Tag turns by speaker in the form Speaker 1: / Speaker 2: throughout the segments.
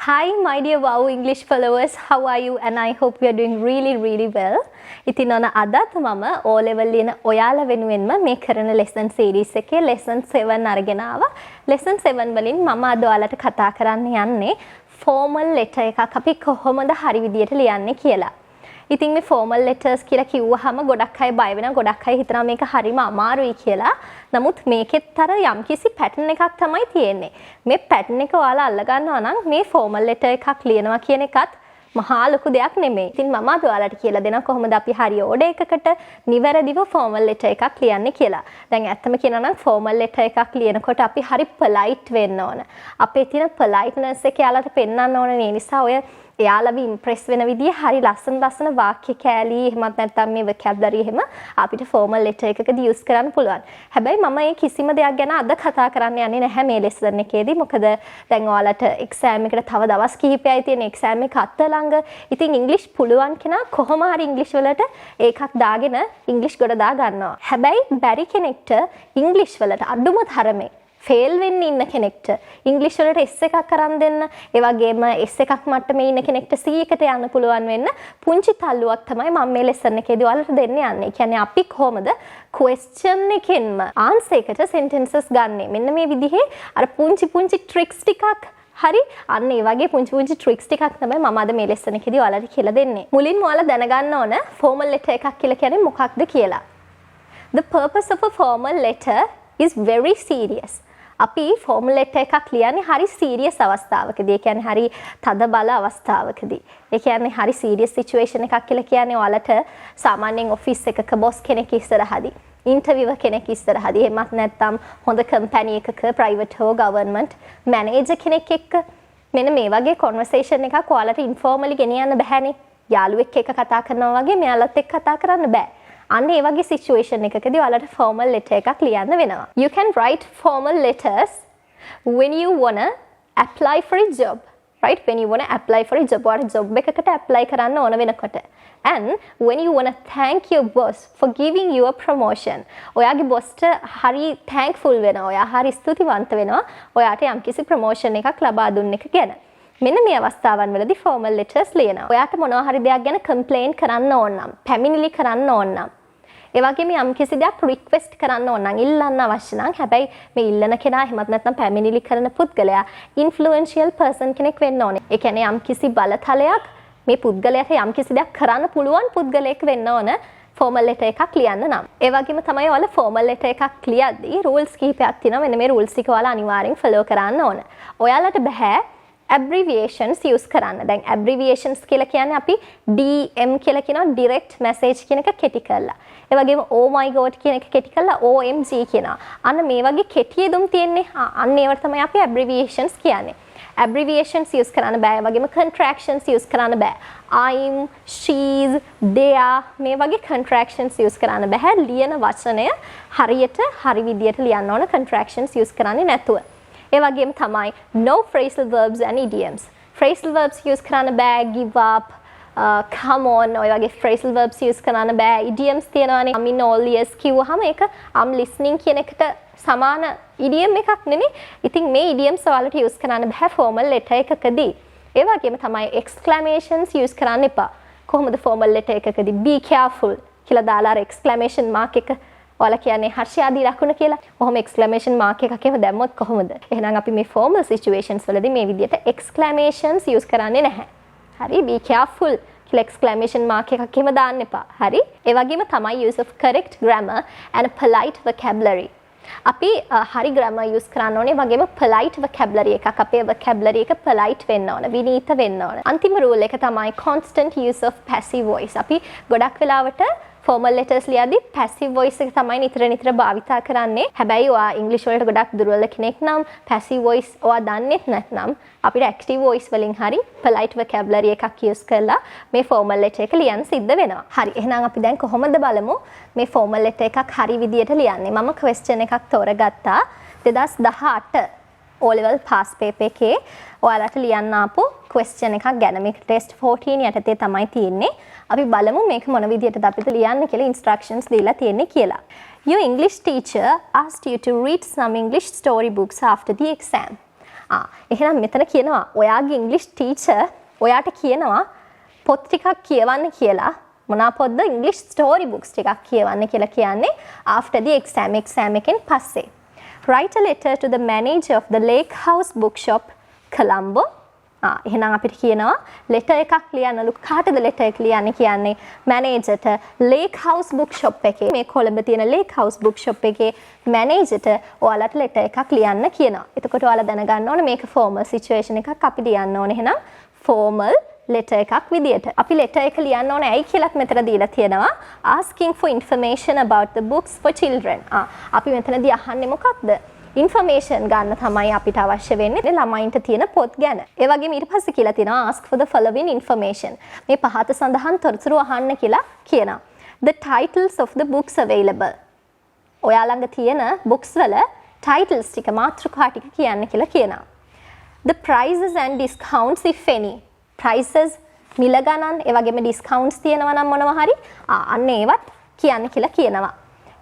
Speaker 1: Hi, my dear Wow English followers. How are you? And I hope you are doing really well. ඉතින් ඔන්න අදත් මම O level ලියන ඔයාලා වෙනුවෙන්ම මේ කරන lesson series එකේ lesson 7 අරගෙන ආවා. lesson 7 වලින් මම අද ඔයාලට කතා කරන්න යන්නේ formal letter එකක් අපි කොහොමද හරි විදියට ලියන්නේ කියලා. ඉතින් මේ formal letters කියලා කිව්වහම ගොඩක් අය බය වෙනවා. ගොඩක් අය හිතනවා මේක හරිම අමාරුයි කියලා. නමුත් මේකෙත් අර යම්කිසි pattern එකක් තමයි තියෙන්නේ. මේ pattern එක ඔයාලා අල්ල ගන්නවා නම් මේ formal letter එකක් ලියනවා කියන එකත් මහා ලොකු දෙයක් නෙමෙයි. ඉතින් මම අද ඔයාලට කියලා දෙනවා කොහොමද අපි හරි order එකකට නිවැරදිව formal letter එකක් ලියන්නේ කියලා. දැන් ඇත්තම කියනවා නම් formal letter එකක් ලියනකොට අපි හරි polite වෙන්න ඕන. අපේ තියෙන politeness එක යාලට පෙන්වන්න ඕන. ඒ නිසා ඔය එයාලව ඉම්ප්‍රෙස් වෙන විදිය හරි ලස්සන වාක්‍ය කෑලි එහෙමත් නැත්නම් මේ vocabulary එහෙම අපිට formal letter එකකදී use කරන්න පුළුවන්. හැබැයි මම මේ කිසිම දෙයක් ගැන අද කතා කරන්න යන්නේ නැහැ මේ lesson එකේදී. මොකද දැන් ඔයාලට exam එකට තව දවස් කිහිපයයි තියෙන exam එක අත ළඟ. ඉතින් English පුළුවන් කෙනා කොහොම හරි English වලට ඒකක් දාගෙන English ගොඩ දා ගන්නවා. හැබැයි බැරි කෙනෙක්ට English වලට අඩුම තරමේ ෆේල් වෙන්න ඉන්න කෙනෙක්ට ඉංග්‍රීසි වලට S එකක් කරන් දෙන්න, ඒ වගේම S එකක් මට්ටමේ ඉන්න කෙනෙක්ට C එකට යන්න පුළුවන් වෙන්න පුංචි තල්ලුවක් තමයි මම මේ ලෙසන් එකේදී ඔයාලට දෙන්න යන්නේ. ඒ කියන්නේ අපි කොහොමද question එකෙන්ම answer එකට sentences ගන්නෙ. මෙන්න මේ විදිහේ අර පුංචි tricks ටිකක් හරි අන්න ඒ වගේ පුංචි tricks ටිකක් තමයි මම අද මේ ලෙසන් එකේදී ඔයාලට කියලා දෙන්නේ. මුලින්ම ඔයාලා දැනගන්න ඕන formal letter එකක් කියලා කියන්නේ මොකක්ද කියලා. The purpose of a formal letter is very serious. අපි formal letter එකක් ලියන්නේ හරි serious අවස්ථාවකදී. ඒ කියන්නේ හරි තද බල අවස්ථාවකදී. ඒ කියන්නේ හරි serious situation එකක් කියලා කියන්නේ ඔයාලට සාමාන්‍යයෙන් office එකක boss කෙනෙක් ඉස්සරහදී, interviewer කෙනෙක් ඉස්සරහදී, එහෙමත් නැත්නම් හොඳ company එකක private හෝ government manager කෙනෙක් එක්ක මෙන්න මේ වගේ conversation එකක් ඔයාලට informally ගෙනියන්න බැහැනේ. යාළුවෙක් එක්ක කතා කරනවා වගේ මෙයාලත් එක්ක කතා කරන්න බෑ. අන්න ඒ වගේ situation එකකදී ඔයාලට formal letter එකක් ලියන්න වෙනවා. You can write formal letters when you wanna apply for a job, right? When you wanna apply for a job, ඔයාලට job එකකට apply කරන්න ඕන වෙනකොට. And when you wanna thank your boss for giving you a promotion. ඔයාගේ bossට හරි thankful වෙනවා. ඔයා හරි ස්තුතිවන්ත වෙනවා. ඔයාට යම්කිසි promotion එකක් ලබා දුන්න එක ගැන. මෙන්න මේ අවස්ථාවන් වලදී formal letters ලියනවා. ඔයාට මොනවා හරි දෙයක් ගැන complain කරන්න ඕන නම්, පැමිණිලි කරන්න ඕන නම්, ඒ වගේම යම්කිසි දෙයක් request කරන්න ඕන නම්, ඉල්ලන්න අවශ්‍ය නම්, හැබැයි මේ ඉල්ලන කෙනා එහෙමත් නැත්නම් පැමිණිලි කරන පුද්ගලයා influential person කෙනෙක් වෙන්න ඕනේ. ඒ කියන්නේ යම්කිසි බලතලයක් මේ පුද්ගලයාට යම්කිසි දෙයක් කරන්න පුළුවන් පුද්ගලයෙක් වෙන්න ඕන formal letter එකක් ලියන්න නම්. ඒ වගේම තමයි ඔයාලා formal letter එකක් ලියද්දී rules කිහිපයක් තියෙනවා. මෙන්න මේ rules ටික ඔයාලා අනිවාර්යෙන් follow කරන්න ඕන. ඔයාලට බෑ abbreviations use කරන්න. දැන් abbreviations කියලා කියන්නේ අපි DM කියලා කියනවා direct message කියන එක කෙටි කරලා. ඒ වගේම oh my god කියන එක කෙටි කරලා OMG කියනවා. අන්න මේ වගේ කෙටි යෙදුම් තියෙන්නේ. අන්න ඒවට තමයි අපි abbreviations කියන්නේ. abbreviations use කරන්න බෑ. ඒ වගේම contractions use කරන්න බෑ. I'm, she's, they are මේ වගේ contractions use කරන්න බෑ. ලියන වචනය හරියට හරි විදියට ලියන්න ඕන contractions use කරන්නේ නැතුව. ඒ වගේම තමයි no phrasal verbs and idioms. Phrasal verbs use කරන්න බෑ. Give up, come on ඔය වගේ phrasal verbs use කරන්න බෑ. Idioms තියෙනවානේ. I'm in all ears කිව්වහම ඒක I'm listening කියන එකට සමාන idiom එකක් නෙමෙයි. ඉතින් මේ idioms ඔයාලට use කරන්න බෑ formal letter එකකදී. ඒ වගේම තමයි exclamations use කරන්න එපා. කොහොමද formal letter එකකදී be careful කියලා දාලා exclamation mark එක ඔයාලා කියන්නේ හර්ෂයාදී ලකුණ කියලා. කොහොම exclamation mark එකක් එහෙම දැම්මොත් කොහොමද? එහෙනම් අපි මේ formal situations වලදී මේ විදිහට exclamations use කරන්නේ නැහැ. හරි? Be careful කියලා exclamation mark එකක් එහෙම දාන්න එපා. හරි? ඒ වගේම තමයි use of correct grammar and polite vocabulary. අපි හරි grammar use කරන්න ඕනේ. වගේම polite vocabulary එකක්. අපේ vocabulary එක polite වෙන්න ඕන. විනීත වෙන්න ඕන. අන්තිම rule එක තමයි constant use of passive voice. අපි ගොඩක් වෙලාවට formal letters ලියද්දී passive voice එක තමයි නිතර භාවිතා කරන්නේ. හැබැයි ඔයා English වලට ගොඩක් දුර්වල කෙනෙක් නම් passive voice ඔයා දන්නේ නැත්නම් අපිට active voice වලින් හරි polite vocabulary එකක් use කරලා මේ formal letter එක ලියන්න සිද්ධ වෙනවා. හරි. එහෙනම් අපි දැන් කොහොමද බලමු මේ formal letter එකක් හරි විදියට ලියන්නේ. මම question එකක් තෝරගත්තා 2018 O level pass paper එකේ ඔයාලට ලියන්න ආපු question එකක් ගැන. මේක test 14 යටතේ තමයි තියෙන්නේ. අපි බලමු මේක මොන විදියටද අපිට ලියන්න කියලා instructions දීලා තියෙන්නේ කියලා. Your English teacher asked you to read some English story books after the exam. එහෙනම් මෙතන කියනවා ඔයාගේ ඉංග්‍රීසි ටීචර් ඔයාට කියනවා පොත් ටිකක් කියවන්න කියලා. මොනවා පොත්ද? ඉංග්‍රීසි ස්ටෝරි බුක්ස් ටිකක් කියවන්න කියලා කියන්නේ after the exam එකෙන් පස්සේ. Write a letter to the manager of the Lake House bookshop Colombo. එහෙනම් අපිට කියනවා letter එකක් ලියන්නලු. කාටද letter එක ලියන්න කියන්නේ? මැනේජර්ට Lake House bookshop එකේ. මේ කොළඹ තියෙන Lake House bookshop එකේ මැනේජර්ට ඔයාලට letter එකක් ලියන්න කියනවා. එතකොට ඔයාලා දැනගන්න ඕනේ මේක formal situation එකක් අපි ලියන්න ඕනේ. එහෙනම් formal letter එකක් විදියට. අපි letter එක ලියන්න ඕනේ ඇයි කියලාත් මෙතන දීලා තියෙනවා. Asking for information about the books for children. අපි මෙතනදී අහන්නේ මොකක්ද? information ගන්න තමයි අපිට අවශ්‍ය වෙන්නේ ළමයින්ට තියෙන පොත් ගැන. ඒ වගේම ඊට පස්සේ කියලා තියෙනවා ask for the following information. මේ පහත සඳහන් තොරතුරු අහන්න කියලා කියනවා. The titles of the books available. ඔයා ළඟ තියෙන books වල titles ටික මාතෘකා ටික කියන්න කියලා කියනවා. The prices and discounts if any. prices මිල ගණන් ඒ වගේම discounts තියෙනවා නම් මොනවා හරි අන්න ඒවත් කියන්න කියලා කියනවා.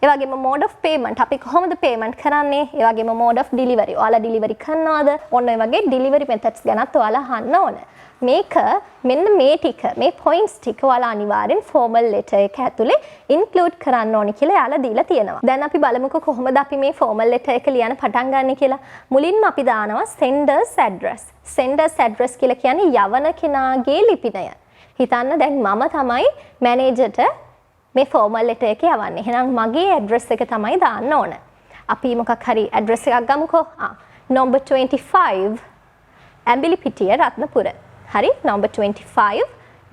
Speaker 1: ඒ වගේම mode of payment අපි කොහොමද payment කරන්නේ? ඒ වගේම mode of delivery. ඔයාලා delivery කරනවද? ඔන්න ඔය වගේ delivery methods ගැනත් ඔයාලා අහන්න ඕන. මේක මෙන්න මේ ටික මේ points ටික ඔයාලා අනිවාර්යෙන් formal letter එක ඇතුලේ include කරන්න ඕනි කියලා යාලා දීලා තියෙනවා. දැන් අපි බලමුකෝ කොහොමද අපි මේ formal letter එක ලියන්න පටන් ගන්න කියලා. මුලින්ම අපි දානවා sender's address. sender's address කියලා කියන්නේ යවන කෙනාගේ ලිපිනය. හිතන්න දැන් මම තමයි මැනේජර්ට මේ formal letter එක යවන්නේ. එහෙනම් මගේ address එක තමයි දාන්න ඕන. අපි මොකක් හරි address එකක් ගමුකෝ. number 25 ඇඹිලිපිටිය රත්නපුර. හරි number 25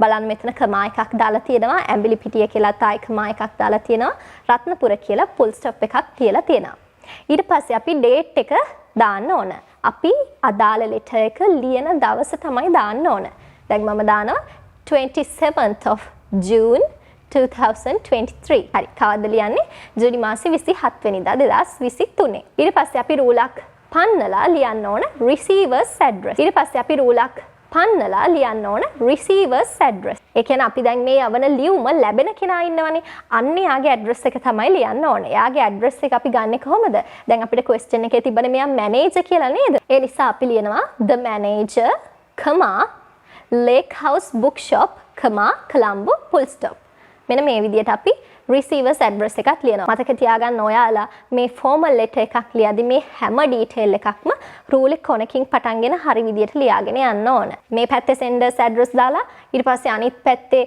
Speaker 1: බලන්න මෙතන කමා එකක් දාලා තියෙනවා. ඇඹිලිපිටිය කියලා තායි කමා එකක් දාලා තියෙනවා. රත්නපුර කියලා full stop එකක් තියලා තියෙනවා. ඊට පස්සේ අපි date එක දාන්න ඕන. අපි අදාළ letter එක ලියන දවස තමයි දාන්න ඕන. දැන් මම දානවා 27th of June 2023. හරි. කවද්ද ලියන්නේ? ජූනි මාසේ 27 වෙනිදා 2023. ඊට පස්සේ අපි රූලක් පන්නලා ලියන්න ඕන receiver's address. ඊට පස්සේ අපි රූලක් පන්නලා ලියන්න ඕන receiver's address. ඒ කියන්නේ අපි දැන් මේ යවන ලියුම ලැබෙන කෙනා ඉන්නවනේ. අන්න යාගේ address එක තමයි ලියන්න ඕනේ. යාගේ address එක අපි ගන්නෙ කොහොමද? දැන් අපිට question එකේ තිබ්බනේ මෙයා manager කියලා නේද? ඒ නිසා අපි ලියනවා the manager, Lake House bookshop, Colombo full stop. මෙන්න මේ විදිහට අපි receiver's address එකක් ලියනවා. මතක තියාගන්න ඔයාලා මේ formal letter එකක් ලියද්දි මේ හැම detail එකක්ම rule කොනකින් පටන්ගෙන හරි විදිහට ලියාගෙන යන්න ඕන. මේ පැත්තේ sender's address දාලා ඊට පස්සේ අනිත් පැත්තේ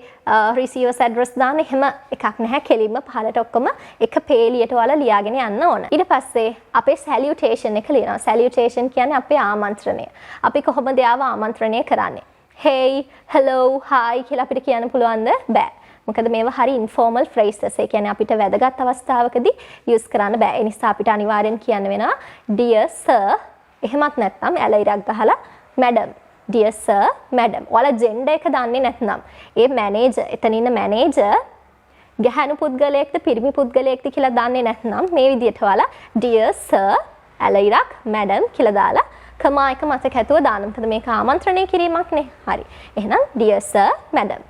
Speaker 1: receiver's address දාන්න එහෙම එකක් නැහැ. කෙලින්ම පහලට ඔක්කොම එක පේලියට ඔයාලා ලියාගෙන යන්න ඕන. ඊට පස්සේ අපේ salutation එක ලියනවා. salutation කියන්නේ අපේ ආමන්ත්‍රණය. අපි කොහොමද යාව ආමන්ත්‍රණය කරන්නේ? hey, hello, hi කියලා අපිට කියන්න පුළුවන්ද? බෑ. මොකද මේවා හරි informal phrases. ඒ කියන්නේ අපිට වැදගත් අවස්ථාවකදී use කරන්න බෑ. ඒ නිසා අපිට අනිවාර්යෙන් කියන්න වෙනවා dear sir. එහෙමත් නැත්නම් ඇල ඉරක් ගහලා madam. dear sir, madam. ඔයාලා gender එක දන්නේ නැත්නම් ඒ manager එතන ඉන්න manager ගැහැණු පුද්ගලයෙක්ද පිරිමි පුද්ගලයෙක්ද කියලා දන්නේ නැත්නම් මේ විදිහට ඔයාලා dear sir, ඇල ඉරක් madam කියලා දාලා කමා එක මතක ඇතුව දාන්න. මොකද මේක ආමන්ත්‍රණය කිරීමක් නේ. හරි. එහෙනම් dear sir, madam.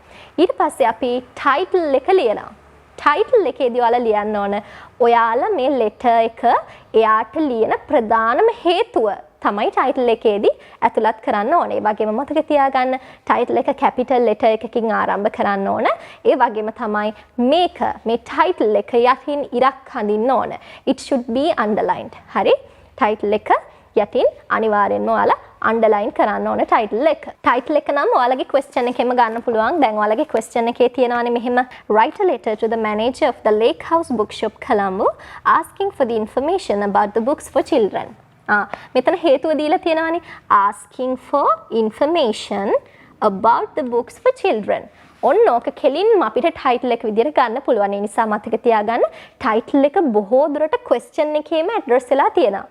Speaker 1: ඊට පස්සේ අපි title එක ලියනවා. title එකේදී ඔයාලා ලියන්න ඕන ඔයාලා මේ letter එක එයාට ලියන ප්‍රධානම හේතුව තමයි title එකේදී ඇතුළත් කරන්න ඕනේ. ඒ වගේම මතක තියාගන්න title එක capital letter එකකින් ආරම්භ කරන්න ඕන. ඒ වගේම තමයි මේක මේ title එක යටින් ඉරක් හඳින්න ඕන. It should be underlined. හරි? title එක යටින් අනිවාර්යෙන්ම ඔයාලා underline කරන්න ඕන title එක. title එක නම් ඔයාලගේ question එකෙම ගන්න පුළුවන්. දැන් ඔයාලගේ question එකේ තියෙනවානේ මෙහෙම write a letter to the manager of the Lake House bookshop Colombo asking for the information about the books for children. මෙතන හේතුව දීලා තියෙනවානේ asking for information about the books for children. ඔන්න ඕක කෙලින්ම අපිට title එක විදිහට ගන්න පුළුවන්. ඒ නිසා මතක තියාගන්න title එක බොහෝ දුරට question එකේම address වෙලා තියෙනවා.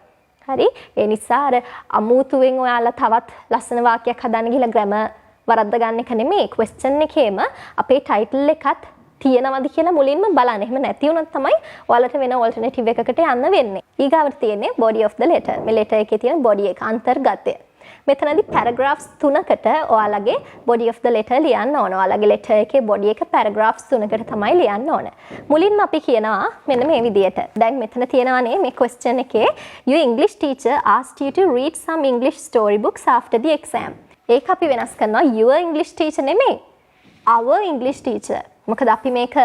Speaker 1: හරි? ඒ නිසා අර අමුතුවෙන් ඔයාලා තවත් ලස්සන වාක්‍යයක් හදන්න ගිහලා grammar වරද්ද ගන්න එක නෙමෙයි. question එකේම අපේ title එකත් තියෙනවද කියලා මුලින්ම බලන්න. එහෙම නැති වුණොත් තමයි ඔයාලට වෙන alternative එකකට යන්න වෙන්නේ. ඊගාවට තියෙන්නේ body of the letter. මේ letter එකේ තියෙන body එක අන්තර්ගතය. මෙතනදී paragraphs 3කට ඔයාලගේ body of the letter ලියන්න ඕන. ඔයාලගේ letter එකේ body එක paragraphs 3කට තමයි ලියන්න ඕන. මුලින්ම අපි කියනවා මෙන්න මේ විදියට. දැන් මෙතන තියෙනවානේ මේ question එකේ your English teacher asked you to read some English storybooks after the exam. ඒක අපි වෙනස් කරනවා your English teacher නෙමෙයි. our English teacher. මොකද අපි මේක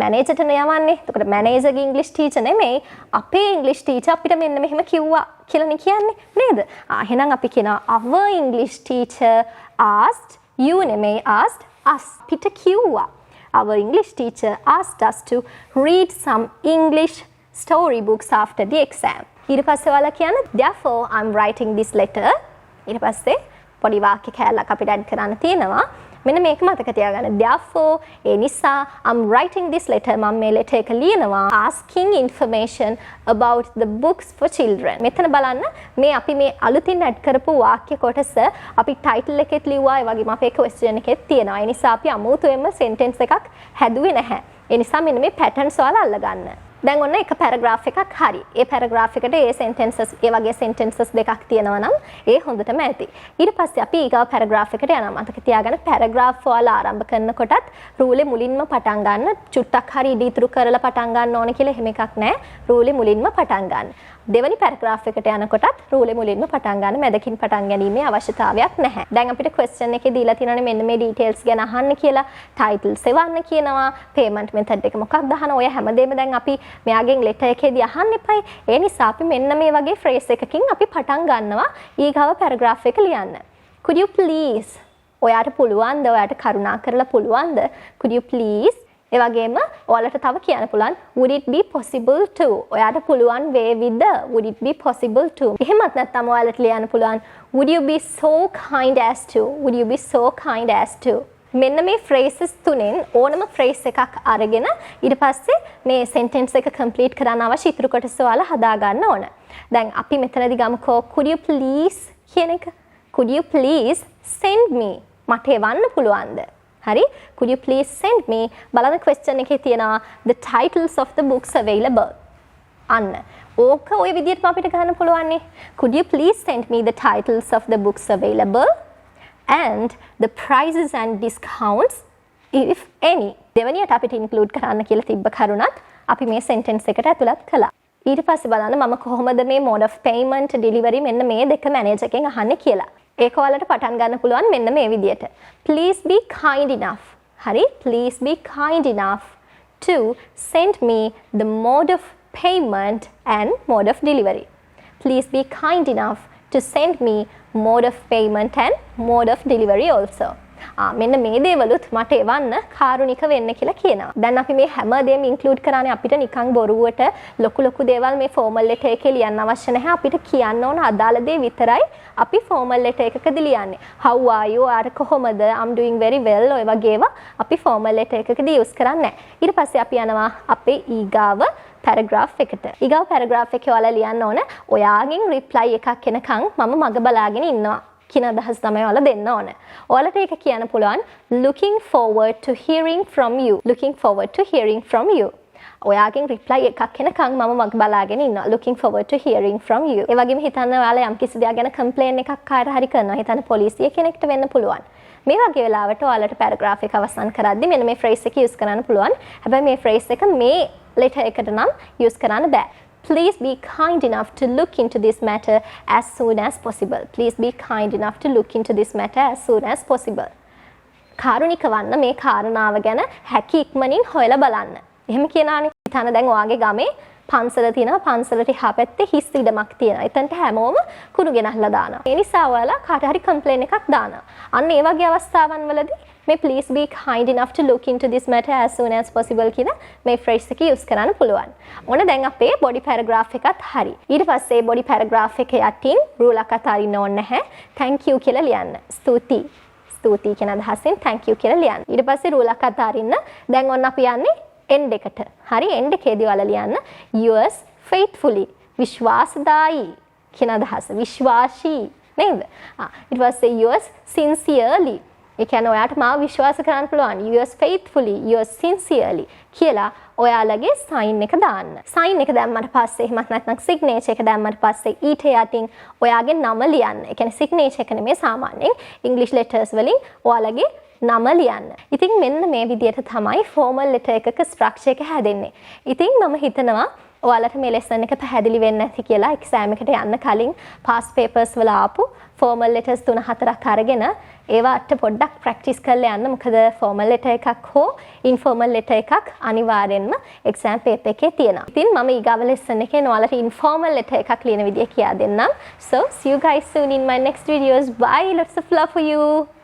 Speaker 1: මැනේජර්ට යවන්නේ. එතකොට මැනේජර්ගේ ඉංග්‍රීසි ටීචර් නෙමෙයි අපේ ඉංග්‍රීසි ටීචර් අපිට මෙන්න මෙහෙම කිව්වා කියලානේ කියන්නේ නේද? එහෙනම් අපි කියනවා our English teacher asked you නෙමෙයි asked us. අපිට කිව්වා. Our English teacher asked us to read some English storybooks after the exam. ඊට පස්සේ ඔයාලා කියන්නේ therefore I'm writing this letter. ඊට පස්සේ පොඩි වාක්‍ය කෑල්ලක් අපිට add කරන්න තියෙනවා. මෙන්න මේක මතක තියාගන්න. Therefore ඒ නිසා I'm writing this letter මම මේ letter එක ලියනවා asking information about the books for children. මෙතන බලන්න මේ අපි මේ අලුතින් add කරපු වාක්‍ය කොටස අපි title එකෙත් ලිව්වා ඒ වගේම අපේ question එකෙත් තියෙනවා. ඒ නිසා අපි අමුතුවෙන්ම sentence එකක් හැදුවේ නැහැ. ඒ නිසා මෙන්න මේ patterns වල අල්ලගන්න. දැන් ඔන්න එක paragraph එකක් හරි. ඒ paragraph එකට ඒ sentences ඒ වගේ sentences දෙකක් තියෙනවා නම් ඒ හොඳටම ඇති. ඊට පස්සේ අපි ඊගාව paragraph එකට යනවා. මතක තියාගන්න paragraph වල ආරම්භ කරනකොටත් රූලේ මුලින්ම පටන් ගන්න. චුට්ටක් හරි ඉදි ඉතුරු කරලා පටන් ගන්න ඕන කියලා එහෙම එකක් නැහැ. රූලේ මුලින්ම පටන් ගන්න. දෙවැනි paragraph එකට යනකොටත් රූලේ මුලින්ම පටන් ගන්න. මැදකින් පටන් ගැනීමේ අවශ්‍යතාවයක් නැහැ. දැන් අපිට question එකේ දීලා තියෙනවානේ මෙන්න මේ details ගැන අහන්න කියලා. title සෙවන්න කියනවා. payment method එක මොකක්ද අහන ඔය හැමදේම දැන් අපි මෙයාගෙන් letter එකේදී අහන්න එපයි. ඒ නිසා අපි මෙන්න මේ වගේ phrase එකකින් අපි පටන් ගන්නවා ඊගාව paragraph එක ලියන්න. Could you please? ඔයාට පුළුවන්ද? ඔයාට කරුණා කරලා පුළුවන්ද? Could you please? ඒ වගේම ඔයාලට තව කියන්න පුළුවන් would it be possible to? ඔයාට පුළුවන් වේවිද? would it be possible to? එහෙමත් නැත්නම් ඔයාලට ලියන්න පුළුවන් would you be so kind as to? would you be so kind as to? මෙන්න මේ phrases තුනෙන් ඕනම phrase එකක් අරගෙන ඊට පස්සේ මේ sentence එක complete කරන්න අවශ්‍ය ඉතුරු කොටස ඔයාලා හදා ගන්න ඕන. දැන් අපි මෙතනදී ගමුකෝ could you please කියන එක. could you please send me? මට එවන්න පුළුවන්ද? හරි? could you please send me? බලන්න question එකේ තියෙනවා the titles of the books available. අන්න. ඕක ওই විදිහටම අපිට ගන්න පුළුවන් නේ. could you please send me the titles of the books available? and the prices and discounts if any. දෙවැනියට අපිට include කරන්න කියලා තිබ්බ කරුණත් අපි මේ sentence එකට ඇතුළත් කළා. ඊට පස්සේ බලන්න මම කොහොමද මේ mode of payment delivery මෙන්න මේ දෙක manager එකෙන් අහන්නේ කියලා. ඒක ඔයාලට පටන් ගන්න පුළුවන් මෙන්න මේ විදියට. Please be kind enough. හරි? Please be kind enough to send me the mode of payment and mode of delivery. Please be kind enough to send me mode of payment and mode of delivery also. මෙන්න මේ දේවලුත් මට එවන්න කාරුණික වෙන්න කියලා කියනවා. දැන් අපි මේ හැම දෙයක්ම include කරානේ අපිට නිකන් බොරුවට ලොකු දේවල් මේ formal letter එකේ ලියන්න අවශ්‍ය නැහැ. අපිට කියන්න ඕන අදාළ දේ විතරයි අපි formal letter එකකදී ලියන්නේ. How are you? ආර කොහොමද? I'm doing very well. ඔය වගේ ඒවා අපි formal letter එකකදී use කරන්නේ නැහැ. ඊට පස්සේ අපි යනවා අපේ ඊගාව paragraph එකට. ඊගාව paragraph එකේ ඔයාලා ලියන්න ඕන ඔයාගෙන් reply එකක් එනකන් මම මග බලාගෙන ඉන්නවා. කියන අදහස් තමයි ඔයාලා දෙන්න ඕන. ඔයාලට ඒක කියන්න පුළුවන් looking forward to hearing from you. looking forward to hearing from you. ඔයාගෙන් reply එකක් එනකන් මම මග බලාගෙන ඉන්නවා. looking forward to hearing from you. ඒ වගේම හිතන්න ඔයාලා යම් කිසි දෙයක් ගැන complain එකක් කාට හරි කරනවා. හිතන්න පොලිසිය කෙනෙක්ට වෙන්න පුළුවන්. මේ වගේ වෙලාවට ඔයාලට paragraph එක අවසන් කරද්දි මෙන්න මේ phrase එක use කරන්න පුළුවන්. හැබැයි මේ phrase එක මේ letter එකට නම් use කරන්න බෑ. Please be kind enough to look into this matter as soon as possible. Please be kind enough to look into this matter as soon as possible. කාරුණික වන්න මේ කාරණාව ගැන හැකි ඉක්මනින් හොයලා බලන්න. එහෙම කියනානේ. හිතන්න දැන් ඔයාගේ ගමේ පන්සල තියෙනවා. පන්සලට එහා පැත්තේ හිස් ඉඩමක් තියෙනවා. එතනට හැමෝම කුණු ගෙනහලා දානවා. ඒ නිසා ඔයාලා කාට හරි කම්ප්ලේන් එකක් දානවා. අන්න ඒ වගේ අවස්ථාවන් වලදී මේ please be kind enough to look into this matter as soon as possible කියන මේ phrase එක use කරන්න පුළුවන්. ඕන දැන් අපේ body paragraph එකත් හරි. ඊට පස්සේ body paragraph එක යටින් rule එකක් අතාරින්න ඕනේ නැහැ. thank you කියලා ලියන්න. ස්තුතියි. ස්තුතියි කියන අදහසින් thank you කියලා ලියන්න. ඊට පස්සේ rule එකක් අතාරින්න. දැන් ඔන්න අපි යන්නේ end එකට. හරි end එකේදී ඔයාලා ලියන්න yours faithfully. විශ්වාසදායි කියන අදහස. විශ්වාසී නේද? ඊට පස්සේ yours sincerely. ඒ කියන්නේ ඔයාට මාව විශ්වාස කරන්න පුළුවන්. yours faithfully, yours sincerely කියලා ඔයාලගේ sign එක දාන්න. sign එක දැම්මට පස්සේ එහෙමත් නැත්නම් signature එක දැම්මට පස්සේ ඊට යටින් ඔයාගේ නම ලියන්න. ඒ කියන්නේ signature එක නෙමෙයි සාමාන්‍යයෙන් English letters වලින් ඔයාලගේ නම ලියන්න. ඉතින් මෙන්න මේ විදිහට තමයි formal letter එකක structure එක හැදෙන්නේ. ඉතින් මම හිතනවා ඔයාලට මේ lesson එක පැහැදිලි වෙන්නේ නැති කියලා exam එකට යන්න කලින් past papers වල ආපු formal letters 3-4ක් අරගෙන ඒවට පොඩ්ඩක් practice කරලා යන්න. මොකද formal letter එකක් හෝ informal letter එකක් අනිවාර්යෙන්ම exam paper එකේ තියෙනවා. ඉතින් මම ඊගාව lesson එකේ ඔයාලට informal letter එකක් ලියන විදිය කියා දෙන්නම්. So see you guys soon in my next videos. Bye. Lots of love for you.